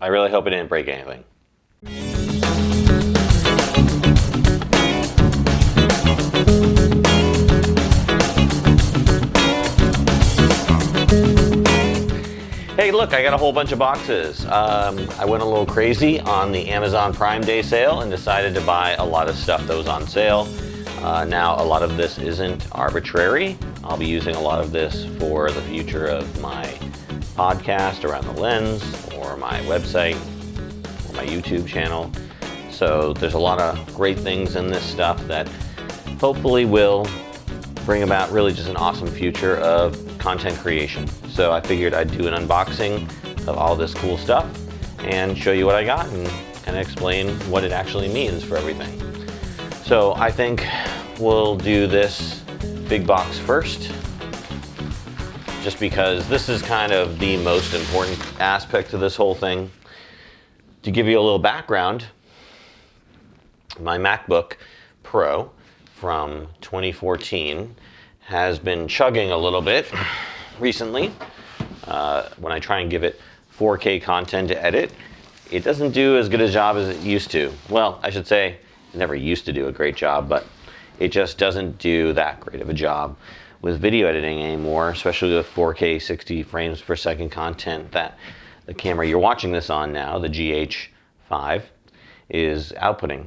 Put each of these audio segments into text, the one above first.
I really hope it didn't break anything. Hey, look, I got a whole bunch of boxes. I went a little crazy on the Amazon Prime Day sale and decided to buy a lot of stuff that was on sale. Now, a lot of this isn't arbitrary. I'll be using a lot of this for the future of my podcast around the lens, or my website, or my YouTube channel. So there's a lot of great things in this stuff that hopefully will bring about really just an awesome future of content creation. So I figured I'd do an unboxing of all this cool stuff and show you what I got and kind of explain what it actually means for everything. So I think we'll do this big box first, just because this is kind of the most important aspect to this whole thing. To give you a little background, my MacBook Pro from 2014 has been chugging a little bit recently. When I try and give it 4K content to edit, it doesn't do as good a job as it used to. Well, I should say it never used to do a great job, but it just doesn't do that great of a job with video editing anymore, especially with 4K 60 frames per second content that the camera you're watching this on now, the GH5, is outputting.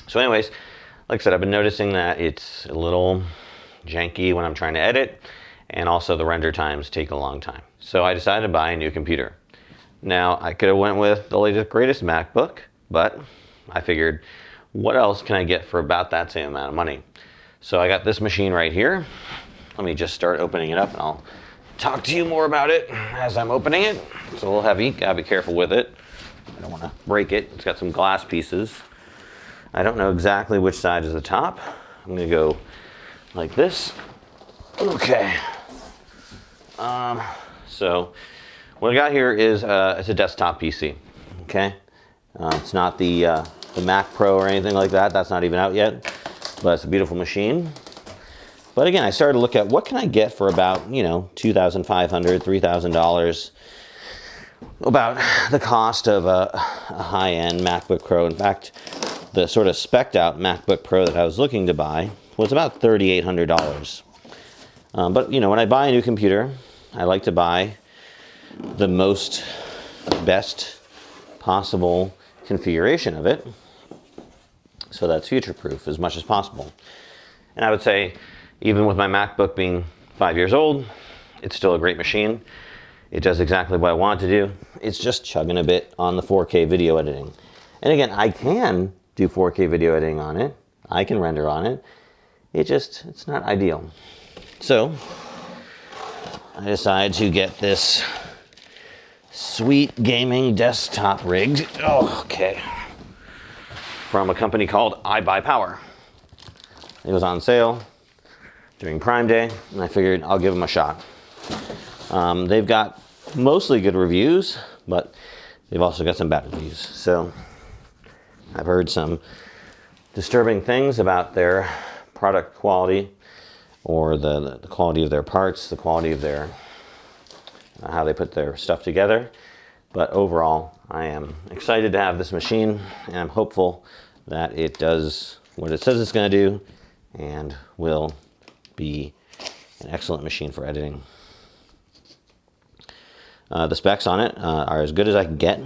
So anyways, like I said, I've been noticing that it's a little janky when I'm trying to edit, and also the render times take a long time. So I decided to buy a new computer. Now, I could have went with the latest greatest MacBook, but I figured, what else can I get for about that same amount of money? So I got this machine right here. Let me just start opening it up and I'll talk to you more about it as I'm opening it. It's a little heavy, gotta be careful with it. I don't wanna break it. It's got some glass pieces. I don't know exactly which side is the top. I'm gonna go like this. Okay. So what I got here is it's a desktop PC. Okay. It's not the Mac Pro or anything like that. That's not even out yet. But it's a beautiful machine. But again, I started to look at what can I get for about, $2,500, $3,000. About the cost of a high-end MacBook Pro. In fact, the sort of spec'd out MacBook Pro that I was looking to buy was about $3,800. But when I buy a new computer, I like to buy the best possible configuration of it, so that's future-proof as much as possible. And I would say, even with my MacBook being 5 years old, it's still a great machine. It does exactly what I want it to do. It's just chugging a bit on the 4K video editing. And again, I can do 4K video editing on it. I can render on it. It's not ideal. So I decided to get this sweet gaming desktop rig. Oh, okay. From a company called iBuyPower. It was on sale during Prime Day, and I figured I'll give them a shot. They've got mostly good reviews, but they've also got some bad reviews. So I've heard some disturbing things about their product quality, or the quality of their parts, the quality of their how they put their stuff together. But overall, I am excited to have this machine, and I'm hopeful that it does what it says it's going to do and will be an excellent machine for editing. The specs on it are as good as I can get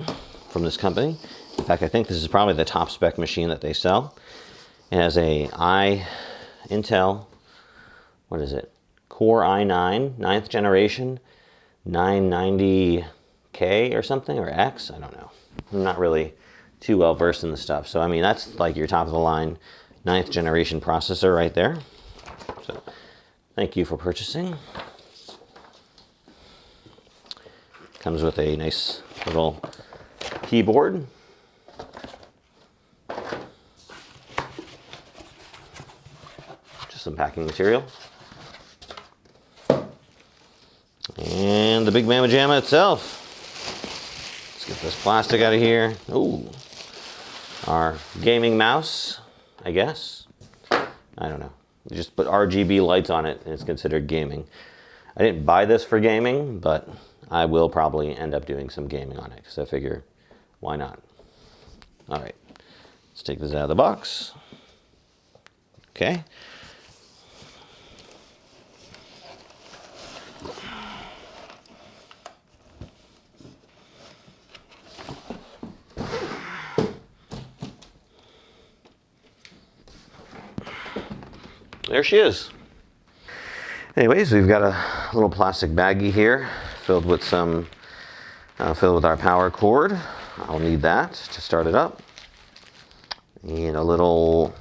from this company. In fact, I think this is probably the top spec machine that they sell. It has a Intel, what is it? Core i9, 9th generation, 990K or something, or X, I don't know. I'm not really too well versed in the stuff. So, I mean, that's like your top of the line 9th generation processor right there. So, thank you for purchasing. Comes with a nice little keyboard. Just some packing material. And the big mamma jamma itself. Let's get this plastic out of here. Ooh. Our gaming mouse, I guess. I don't know. You just put RGB lights on it and it's considered gaming. I didn't buy this for gaming, but I will probably end up doing some gaming on it because I figure, why not? All right, let's take this out of the box. Okay. There she is. Anyways, we've got a little plastic baggie here filled with our power cord. I'll need that to start it up. And a little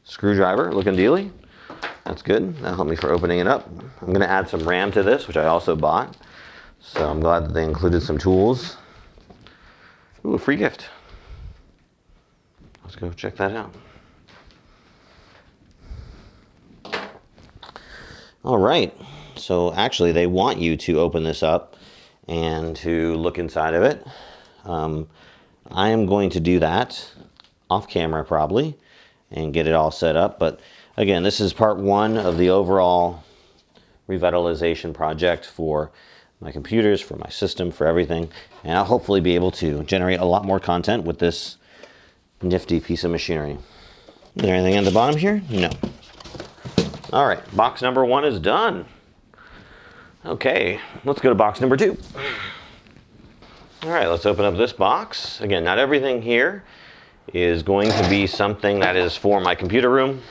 screwdriver looking dealy. That's good. That'll help me for opening it up. I'm going to add some RAM to this, which I also bought. So I'm glad that they included some tools. Ooh, a free gift. Let's go check that out. All right, so actually they want you to open this up and to look inside of it. I am going to do that off camera probably and get it all set up. But again, this is part one of the overall revitalization project for my computers, for my system, for everything. And I'll hopefully be able to generate a lot more content with this nifty piece of machinery. Is there anything at the bottom here? No. All right, box number one is done. Okay, let's go to box number two. All right, let's open up this box. Again, not everything here is going to be something that is for my computer room.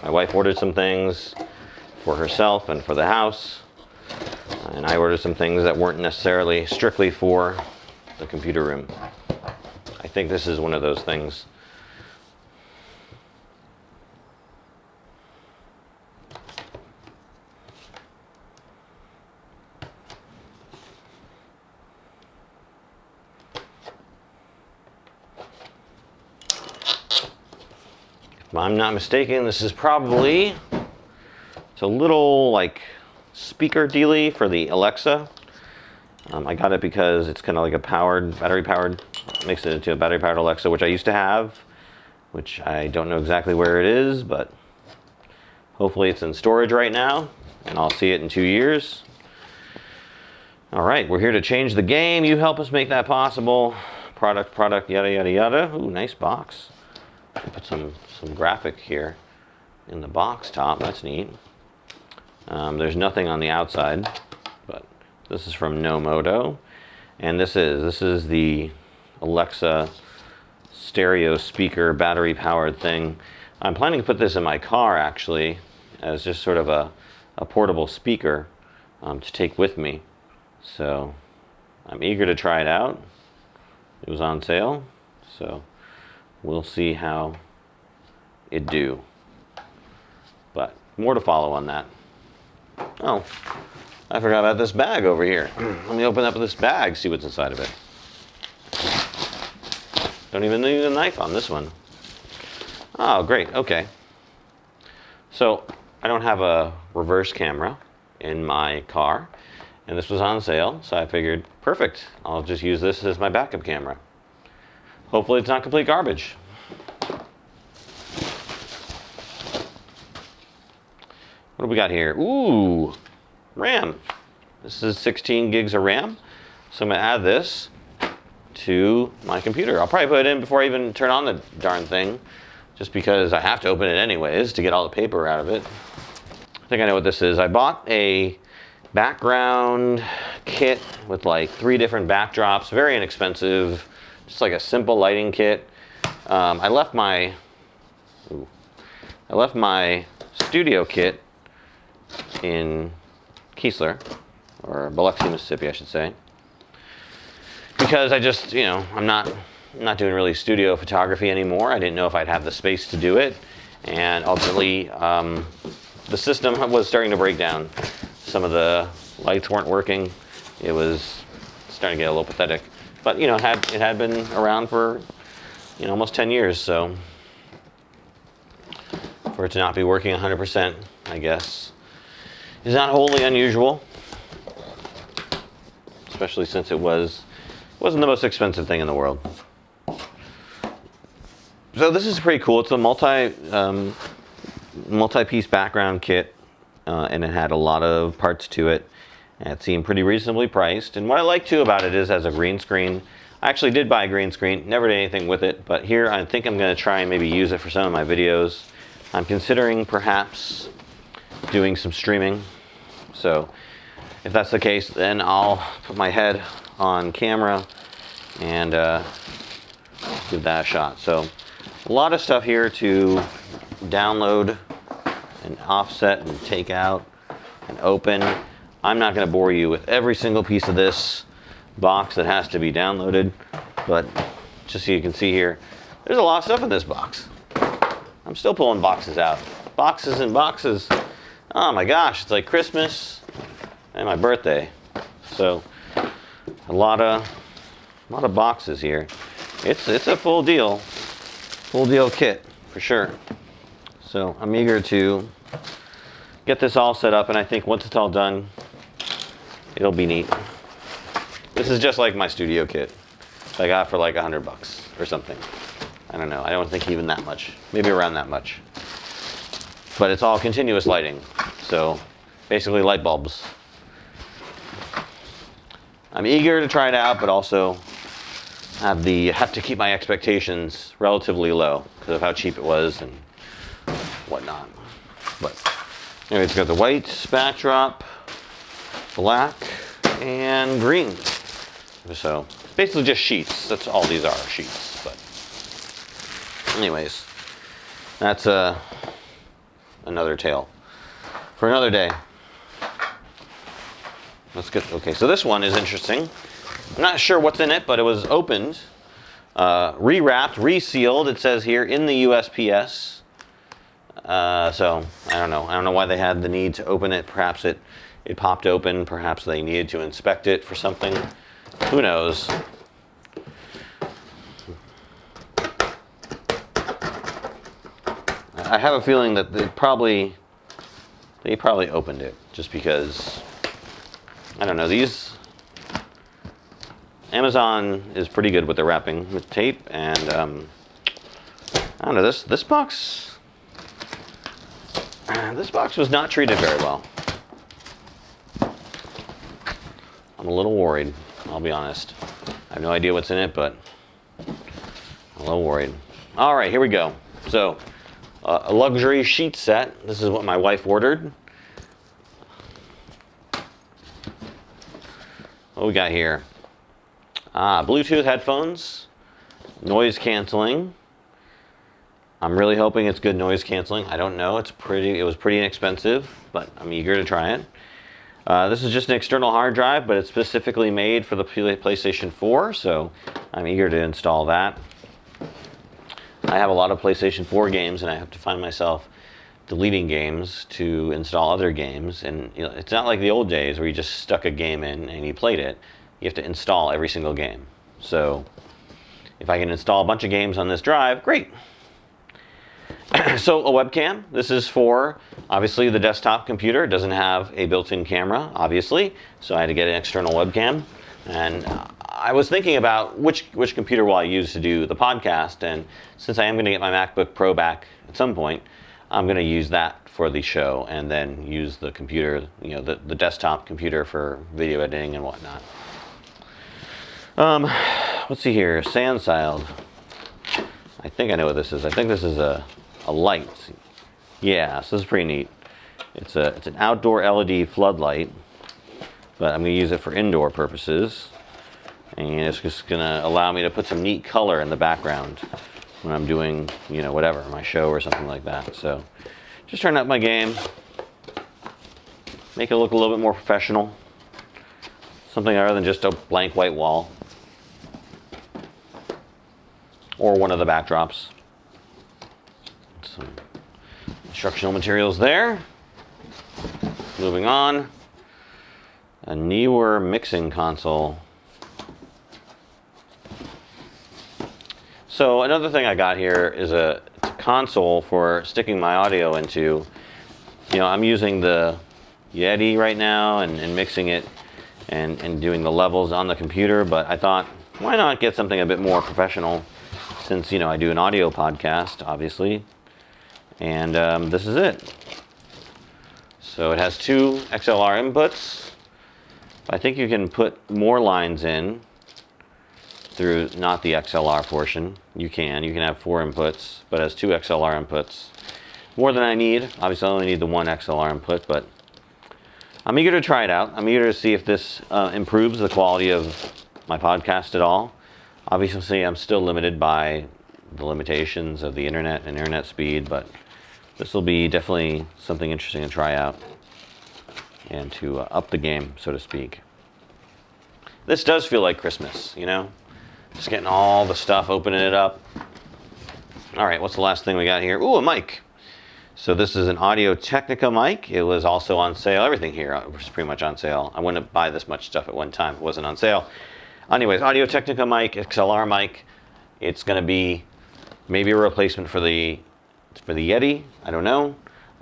My wife ordered some things for herself and for the house. And I ordered some things that weren't necessarily strictly for the computer room. I think this is one of those things. If I'm not mistaken, this is probably, it's a little like speaker dealy for the Alexa. I got it because it's kind of like a battery powered, makes it into a battery powered Alexa, which I used to have, which I don't know exactly where it is, but hopefully it's in storage right now and I'll see it in 2 years. All right, we're here to change the game. You help us make that possible. Product, yada, yada, yada. Ooh, nice box. Put some graphic here in the box top. That's neat. There's nothing on the outside, but this is from Nomoto, and this is the Alexa stereo speaker battery powered thing. I'm planning to put this in my car actually as just sort of a portable speaker to take with me. So I'm eager to try it out. It was on sale, so we'll see how it do. But more to follow on that. Oh, I forgot about this bag over here. Let me open up this bag, see what's inside of it. Don't even need a knife on this one. Oh, great, okay. So I don't have a reverse camera in my car, and this was on sale, so I figured, perfect, I'll just use this as my backup camera. Hopefully it's not complete garbage. What do we got here? Ooh, RAM. This is 16 gigs of RAM. So I'm gonna add this to my computer. I'll probably put it in before I even turn on the darn thing, just because I have to open it anyways to get all the paper out of it. I think I know what this is. I bought a background kit with like 3 different backdrops, very inexpensive, just like a simple lighting kit. I left my studio kit in Keesler, or Biloxi, Mississippi, I should say, because I just, I'm not doing really studio photography anymore. I didn't know if I'd have the space to do it, and ultimately the system was starting to break down. Some of the lights weren't working. It was starting to get a little pathetic, but it had been around for almost 10 years, so for it to not be working 100%, I guess, is not wholly unusual, especially since it wasn't the most expensive thing in the world. So this is pretty cool. It's a multi-piece background kit, and it had a lot of parts to it. And it seemed pretty reasonably priced. And what I like too about it is as a green screen. I actually did buy a green screen, never did anything with it, but here I think I'm going to try and maybe use it for some of my videos. I'm considering perhaps doing some streaming. So if that's the case, then I'll put my head on camera and give that a shot. So a lot of stuff here to download and offset and take out and open. I'm not going to bore you with every single piece of this box that has to be downloaded, but just so you can see here, there's a lot of stuff in this box. I'm still pulling boxes out. Boxes and boxes. Oh my gosh, it's like Christmas and my birthday. So a lot of boxes here. It's a full deal kit for sure. So I'm eager to get this all set up, and I think once it's all done, it'll be neat. This is just like my studio kit I got for like $100 or something. I don't know. I don't think even that much. Maybe around that much. But it's all continuous lighting. So basically light bulbs. I'm eager to try it out, but also have to keep my expectations relatively low because of how cheap it was and whatnot. But anyway, it's got the white backdrop, black, and green. So basically just sheets. That's all these are, sheets. But anyways, that's another tale for another day. Let's get, okay, so this one is interesting. I'm not sure what's in it, but it was opened, rewrapped, resealed. It says here in the USPS. So I don't know. I don't know why they had the need to open it. Perhaps it popped open. Perhaps they needed to inspect it for something. Who knows? I have a feeling that they probably opened it just because, I don't know, Amazon is pretty good with their wrapping with tape, and I don't know, this box was not treated very well. I'm a little worried, I'll be honest. I have no idea what's in it, but I'm a little worried. All right, here we go. So, a luxury sheet set. This is what my wife ordered. What we got here? Bluetooth headphones, noise canceling. I'm really hoping it's good noise canceling. I don't know. It was pretty inexpensive, but I'm eager to try it. This is just an external hard drive, but it's specifically made for the PlayStation 4, so I'm eager to install that. I have a lot of PlayStation 4 games, and I have to find myself deleting games to install other games. And you know, it's not like the old days where you just stuck a game in and you played it. You have to install every single game. So if I can install a bunch of games on this drive, great. So a webcam. This is for, obviously, the desktop computer. It doesn't have a built-in camera, obviously. So I had to get an external webcam. And I was thinking about which computer will I use to do the podcast. And since I am going to get my MacBook Pro back at some point, I'm going to use that for the show and then use the computer, you know, the desktop computer for video editing and whatnot. Let's see here. Sandsiled. I think I know what this is. I think this is a light. Yeah, so this is pretty neat. It's an outdoor LED floodlight, but I'm going to use it for indoor purposes. And it's just going to allow me to put some neat color in the background when I'm doing, you know, whatever, my show or something like that. So just turn up my game, make it look a little bit more professional. Something other than just a blank white wall. Or one of the backdrops. Some instructional materials there. Moving on. A newer mixing console. So another thing I got here is a console for sticking my audio into. You know, I'm using the Yeti right now and mixing it and doing the levels on the computer, but I thought, why not get something a bit more professional? Since, you know, I do an audio podcast, obviously, and this is it. So it has two XLR inputs, I think you can put more lines in through not the XLR portion. You can have 4 inputs, but it has 2 XLR inputs. More than I need. Obviously I only need the 1 XLR input, but I'm eager to try it out. I'm eager to see if this improves the quality of my podcast at all. Obviously I'm still limited by the limitations of the internet and internet speed, but this will be definitely something interesting to try out and to up the game, so to speak. This does feel like Christmas, you know? Just getting all the stuff, opening it up. All right, what's the last thing we got here? Ooh, a mic. So this is an Audio-Technica mic. It was also on sale. Everything here was pretty much on sale. I wouldn't buy this much stuff at one time. It wasn't on sale. Anyways, Audio-Technica mic, XLR mic. It's going to be maybe a replacement for the Yeti. I don't know.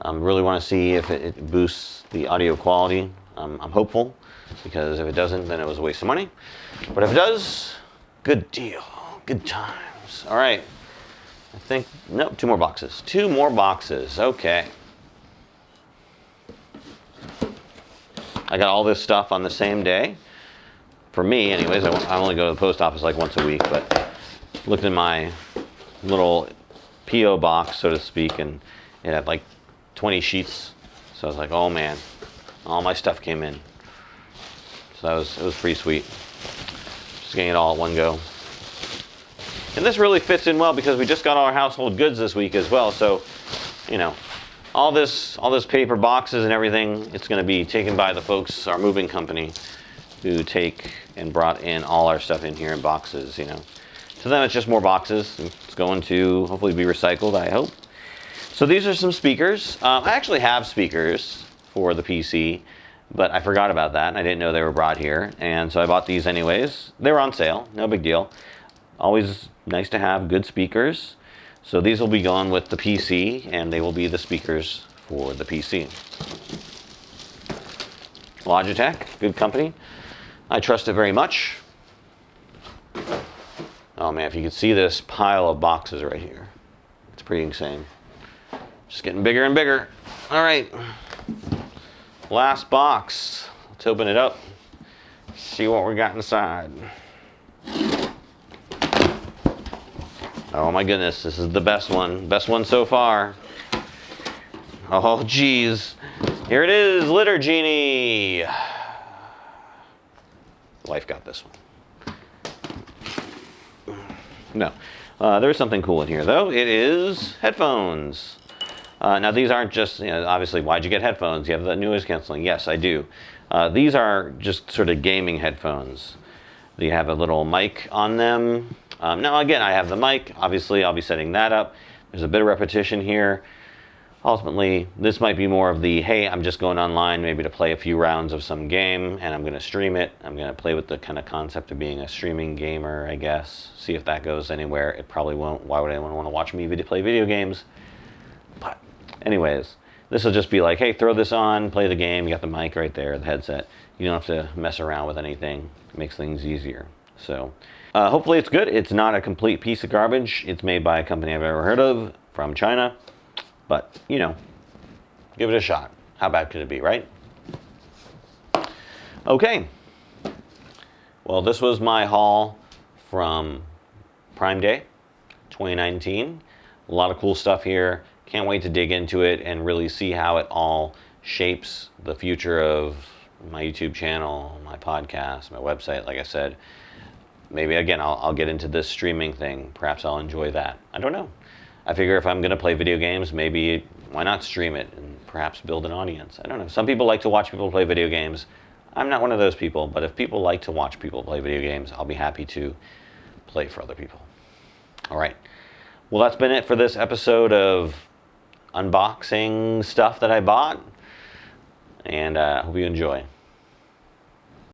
Really want to see if it boosts the audio quality. I'm hopeful, because if it doesn't, then it was a waste of money. But if it does, good deal. Good times. All right. I think, no, 2 more boxes. 2 more boxes. Okay. I got all this stuff on the same day. For me, anyways, I only go to the post office like once a week, but looked in my little P.O. box, so to speak, and it had like 20 sheets. So I was like, oh man, all my stuff came in. So it was pretty sweet. Just getting it all at one go. And this really fits in well because we just got our household goods this week as well. So, you know, all this paper boxes and everything, it's going to be taken by the folks, our moving company, who take and brought in all our stuff in here in boxes, you know. To them, it's just more boxes. It's going to hopefully be recycled, I hope. So these are some speakers. I actually have speakers for the PC, but I forgot about that, and I didn't know they were brought here. And so I bought these anyways. They were on sale, no big deal. Always nice to have good speakers. So these will be going with the PC, and they will be the speakers for the PC. Logitech, good company. I trust it very much. Oh man, if you could see this pile of boxes right here. It's pretty insane. Just getting bigger and bigger. All right. Last box. Let's open it up. See what we got inside. Oh my goodness, this is the best one. Best one so far. Oh geez. Here it is, Litter Genie. Wife got this one. No. There's something cool in here though. It is headphones. Now these aren't just, you know, obviously, why'd you get headphones? You have the noise canceling. Yes, I do. These are just sort of gaming headphones. They have a little mic on them. Now again, I have the mic. Obviously, I'll be setting that up. There's a bit of repetition here. Ultimately, this might be more of the, hey, I'm just going online maybe to play a few rounds of some game, and I'm going to stream it. I'm going to play with the kind of concept of being a streaming gamer, I guess. See if that goes anywhere. It probably won't. Why would anyone want to watch me play video games? But anyways, this will just be like, hey, throw this on, play the game. You got the mic right there, the headset. You don't have to mess around with anything. It makes things easier. So hopefully it's good. It's not a complete piece of garbage. It's made by a company I've ever heard of from China. But, you know, give it a shot. How bad could it be, right? Okay. Well, this was my haul from Prime Day 2019. A lot of cool stuff here. Can't wait to dig into it and really see how it all shapes the future of my YouTube channel, my podcast, my website. Like I said, maybe again, I'll get into this streaming thing. Perhaps I'll enjoy that. I don't know. I figure if I'm going to play video games, maybe why not stream it and perhaps build an audience? I don't know. Some people like to watch people play video games. I'm not one of those people, but if people like to watch people play video games, I'll be happy to play for other people. All right. Well, that's been it for this episode of unboxing stuff that I bought, and I hope you enjoy.